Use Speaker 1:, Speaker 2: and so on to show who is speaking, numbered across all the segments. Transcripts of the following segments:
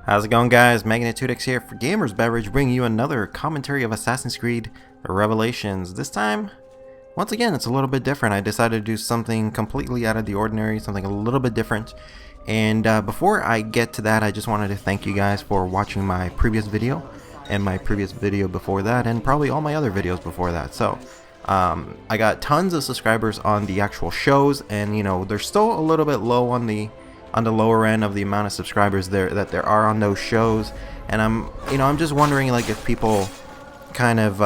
Speaker 1: How's it going, guys? Magnitudex here for GamersBeverage, bringing you another commentary of Assassin's Creed Revelations. This time, once again, it's a little bit different. I decided to do something completely out of the ordinary, something a little bit different. And before I get to that, I just wanted to thank you guys for watching my previous video, and my previous video before that, and probably all my other videos before that. So, I got tons of subscribers on the actual shows, and they're still a little bit low on the lower end of the amount of subscribers there are on those shows. And I'm just wondering, like, if people kind of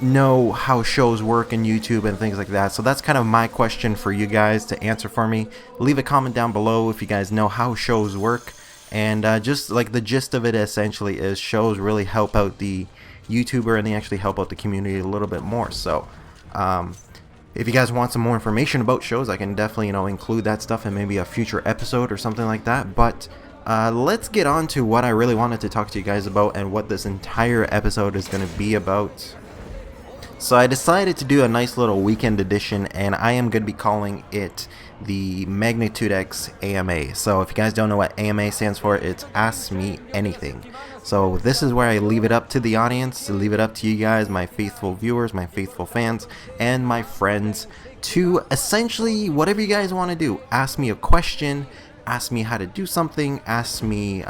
Speaker 1: know how shows work in YouTube and things like that. So that's kind of my question for you guys to answer for me. Leave a comment down below if you guys know how shows work. And just like the gist of it essentially is shows really help out the YouTuber, and they actually help out the community a little bit more. So if you guys want some more information about shows, I can definitely include that stuff in maybe a future episode or something like that. But let's get on to what I really wanted to talk to you guys about, and what this entire episode is going to be about. So I decided to do a nice little weekend edition, and I am going to be calling it the Magnitudex AMA. So if you guys don't know what AMA stands for, it's Ask Me Anything. So this is where I leave it up to the audience, to leave it up to you guys, my faithful viewers, my faithful fans, and my friends, to essentially whatever you guys want to do. Ask me a question, ask me how to do something, ask me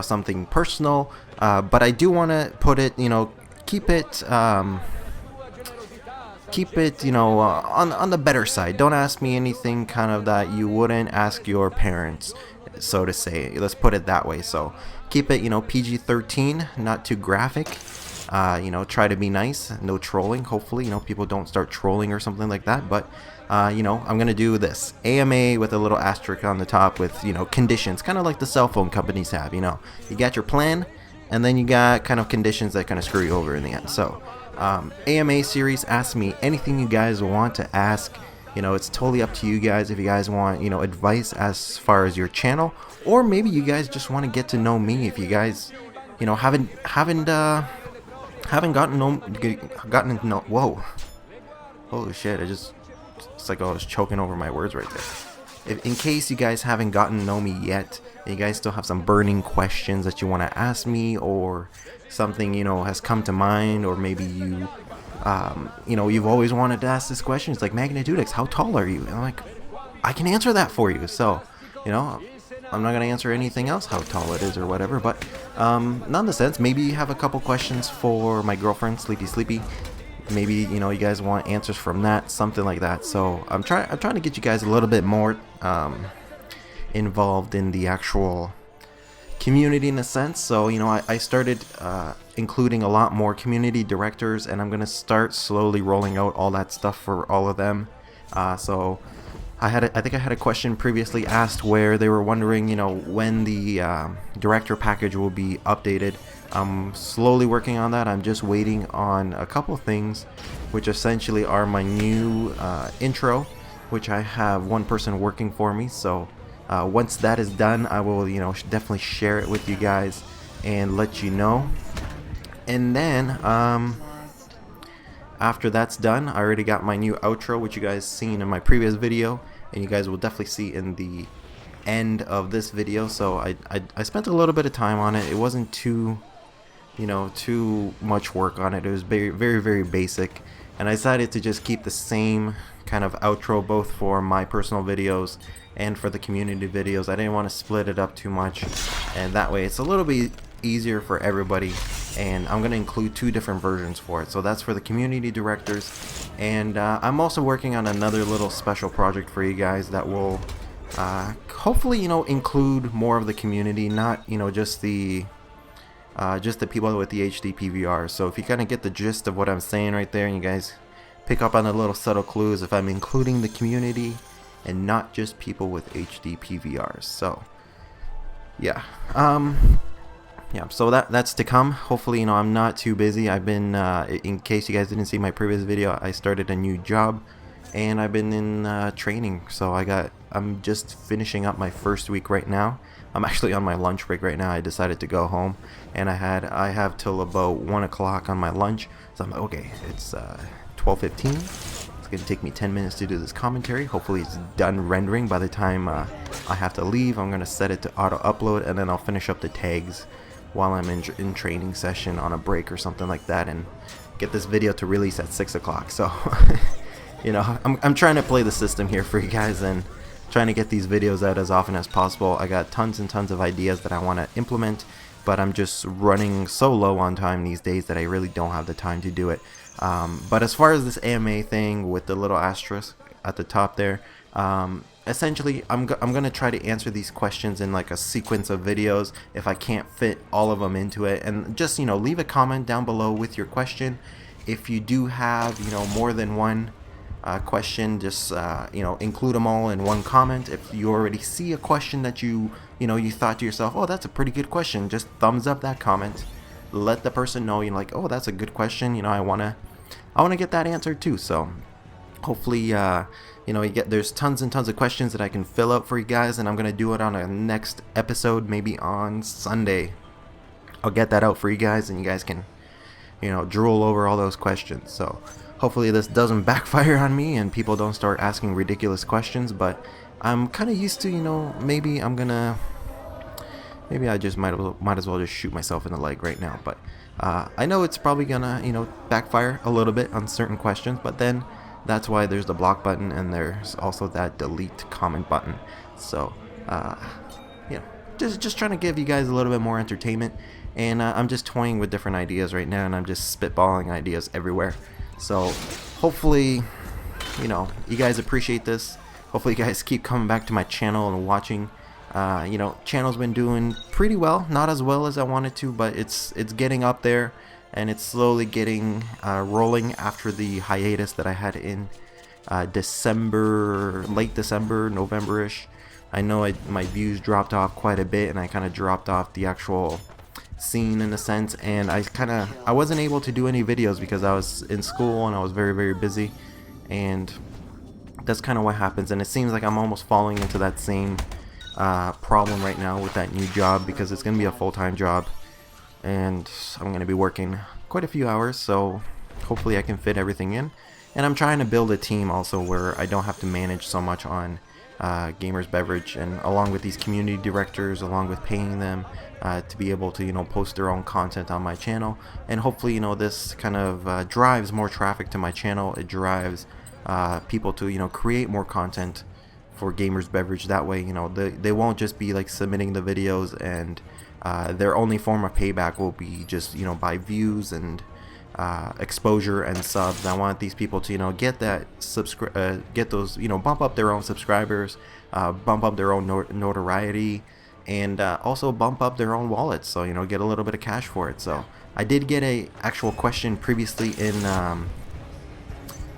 Speaker 1: something personal, but I do want to put it, keep it on the better side. Don't ask me anything kind of that you wouldn't ask your parents, so to say. Let's put it that way. So keep it PG-13, not too graphic. Try to be nice, no trolling. Hopefully people don't start trolling or something like that. But I'm gonna do this AMA with a little asterisk on the top with conditions, kind of like the cell phone companies have. You got your plan, and then you got kind of conditions that kind of screw you over in the end. So AMA series, ask me anything you guys want to ask. It's totally up to you guys. If you guys want advice as far as your channel, or maybe you guys just want to get to know me. If you guys haven't gotten to know, whoa, holy shit, it's like I was choking over my words right there. In case you guys haven't gotten to know me yet, and you guys still have some burning questions that you want to ask me, or something has come to mind, or maybe you've always wanted to ask this question. It's like, Magnitudex, how tall are you? And I'm like, I can answer that for you. So I'm not gonna answer anything else, how tall it is or whatever. But nonetheless, maybe you have a couple questions for my girlfriend, Sleepy. Maybe you guys want answers from that, something like that. So I'm trying to get you guys a little bit more involved in the actual community in a sense. So I started including a lot more community directors, and I'm gonna start slowly rolling out all that stuff for all of them. So I think I had a question previously asked where they were wondering when the director package will be updated. I'm slowly working on that. I'm just waiting on a couple things, which essentially are my new intro, which I have one person working for me. So once that is done, I will definitely share it with you guys and let you know. And then after that's done, I already got my new outro, which you guys seen in my previous video, and you guys will definitely see in the end of this video. So I spent a little bit of time on it. It wasn't too much work on it. It was very, very, very basic, and I decided to just keep the same kind of outro both for my personal videos and for the community videos. I didn't want to split it up too much, and that way it's a little bit easier for everybody. And I'm going to include two different versions for it. So that's for the community directors, and I'm also working on another little special project for you guys that will hopefully include more of the community, not just the people with the HD PVR. So if you kind of get the gist of what I'm saying right there, and you guys pick up on the little subtle clues, if I'm including the community and not just people with HD PVRs. So yeah, so that's to come. Hopefully I'm not too busy. I've been in case you guys didn't see my previous video, I started a new job, and I've been in training. So I'm just finishing up my first week right now. I'm actually on my lunch break right now. I decided to go home, and I have till about 1 o'clock on my lunch. So I'm like, okay, it's 12:15. Let's gonna take me 10 minutes to do this commentary. Hopefully it's done rendering by the time I have to leave. I'm gonna set it to auto upload, and then I'll finish up the tags while I'm in training session on a break or something like that, and get this video to release at 6 o'clock. So you know, I'm trying to play the system here for you guys and trying to get these videos out as often as possible. I got tons and tons of ideas that I want to implement, but I'm just running so low on time these days that I really don't have the time to do it. But as far as this AMA thing with the little asterisk at the top there, essentially I'm gonna try to answer these questions in like a sequence of videos if I can't fit all of them into it. And just, you know, leave a comment down below with your question. If you do have, you know, more than one question, just you know, include them all in one comment. If you already see a question that you thought to yourself, oh, that's a pretty good question, just thumbs up that comment. Let the person know, you know, like, oh, that's a good question, you know, I wanna get that answered too. So hopefully you know, there's tons and tons of questions that I can fill out for you guys, and I'm gonna do it on a next episode, maybe on Sunday. I'll get that out for you guys, and you guys can, you know, drool over all those questions. So hopefully this doesn't backfire on me and people don't start asking ridiculous questions. But I'm kind of used to, you know, maybe I just might as well just shoot myself in the leg right now. But I know it's probably gonna, you know, backfire a little bit on certain questions, but then that's why there's the block button, and there's also that delete comment button. So you know, just trying to give you guys a little bit more entertainment, and I'm just toying with different ideas right now, and I'm just spitballing ideas everywhere. So hopefully, you know, you guys appreciate this. Hopefully you guys keep coming back to my channel and watching. You know, channel's been doing pretty well, not as well as I wanted to, but it's getting up there, and it's slowly getting rolling after the hiatus that I had in December, late December, November-ish. I know my views dropped off quite a bit, and I kind of dropped off the actual scene in a sense, and I wasn't able to do any videos because I was in school and I was very, very busy, and that's kind of what happens. And it seems like I'm almost falling into that same problem right now with that new job, because it's gonna be a full-time job and I'm gonna be working quite a few hours, so hopefully I can fit everything in. And I'm trying to build a team also where I don't have to manage so much on GamersBeverage, and along with these community directors, along with paying them to be able to, you know, post their own content on my channel. And hopefully, you know, this kind of drives more traffic to my channel. It drives people to, you know, create more content for GamersBeverage. That way, you know, they won't just be like submitting the videos and their only form of payback will be just, you know, by views and exposure and subs. I want these people to, you know, get that get those, you know, bump up their own subscribers, bump up their own notoriety, and also bump up their own wallets, so, you know, get a little bit of cash for it. So I did get a actual question previously in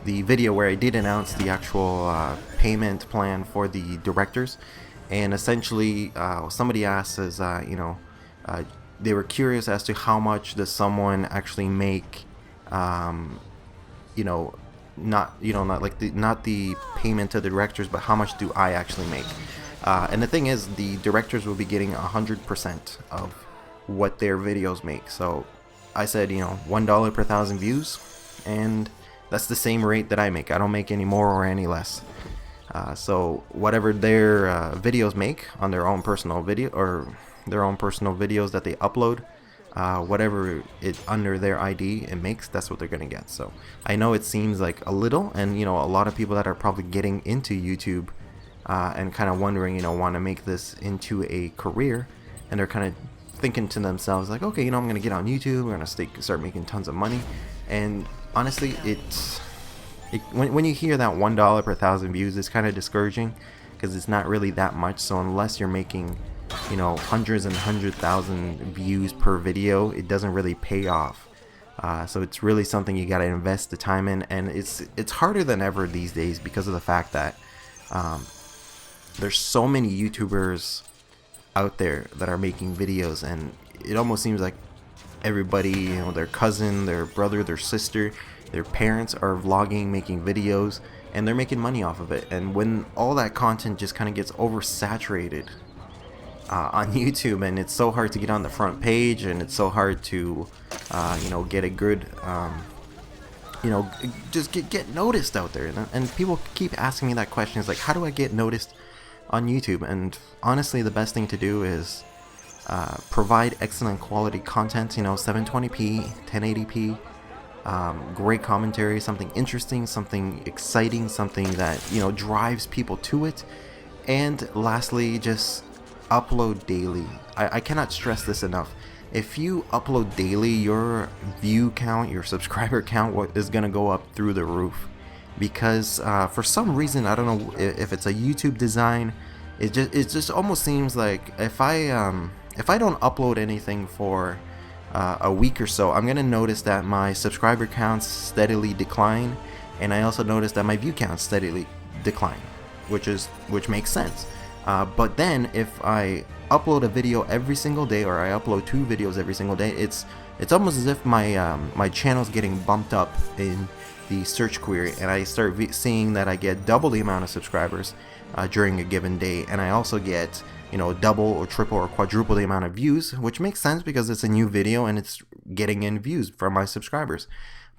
Speaker 1: the video where I did announce the actual payment plan for the directors, and essentially somebody asked, as you know, they were curious as to how much does someone actually make, you know, not the payment to the directors, but how much do I actually make. And the thing is, the directors will be getting 100% of what their videos make. So I said, you know, $1 per 1,000 views, and that's the same rate that I make. I don't make any more or any less. So whatever their videos make on their own personal video, or their own personal videos that they upload, whatever it under their ID it makes, that's what they're gonna get. So I know it seems like a little, and, you know, a lot of people that are probably getting into YouTube and kind of wondering, you know, want to make this into a career, and they're kind of thinking to themselves like, okay, you know, I'm gonna get on YouTube, we're gonna start making tons of money. And honestly, when you hear that $1 per 1,000 views, it's kind of discouraging, because it's not really that much. So unless you're making, you know, hundreds and 100,000 views per video, it doesn't really pay off. So it's really something you got to invest the time in, and it's harder than ever these days because of the fact that there's so many YouTubers out there that are making videos, and it almost seems like everybody, you know, their cousin, their brother, their sister, their parents are vlogging, making videos, and they're making money off of it. And when all that content just kind of gets oversaturated on YouTube, and it's so hard to get on the front page, and it's so hard to you know, get a good you know, just get noticed out there. And people keep asking me that question, is like, how do I get noticed on YouTube? And honestly, the best thing to do is provide excellent quality content, you know, 720p, 1080p, great commentary, something interesting, something exciting, something that, you know, drives people to it. And lastly, just upload daily. I cannot stress this enough. If you upload daily, your view count, your subscriber count is gonna go up through the roof, because for some reason, I don't know if it's a YouTube design, it just almost seems like if I don't upload anything for a week or so, I'm gonna notice that my subscriber counts steadily decline, and I also notice that my view counts steadily decline, which makes sense. But then if I upload a video every single day, or I upload 2 videos every single day, it's almost as if my my channel's getting bumped up in the search query, and I start seeing that I get double the amount of subscribers during a given day, and I also get, you know, double or triple or quadruple the amount of views, which makes sense because it's a new video and it's getting in views from my subscribers.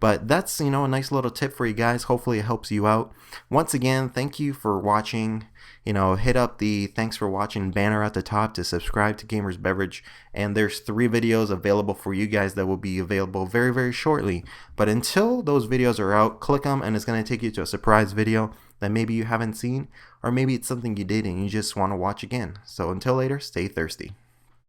Speaker 1: But that's, you know, a nice little tip for you guys. Hopefully it helps you out. Once again, thank you for watching. You know, hit up the thanks for watching banner at the top to subscribe to Gamers Beverage. And there's 3 videos available for you guys that will be available very, very shortly. But until those videos are out, click them and it's going to take you to a surprise video that maybe you haven't seen, or maybe it's something you did and you just want to watch again. So until later, stay thirsty.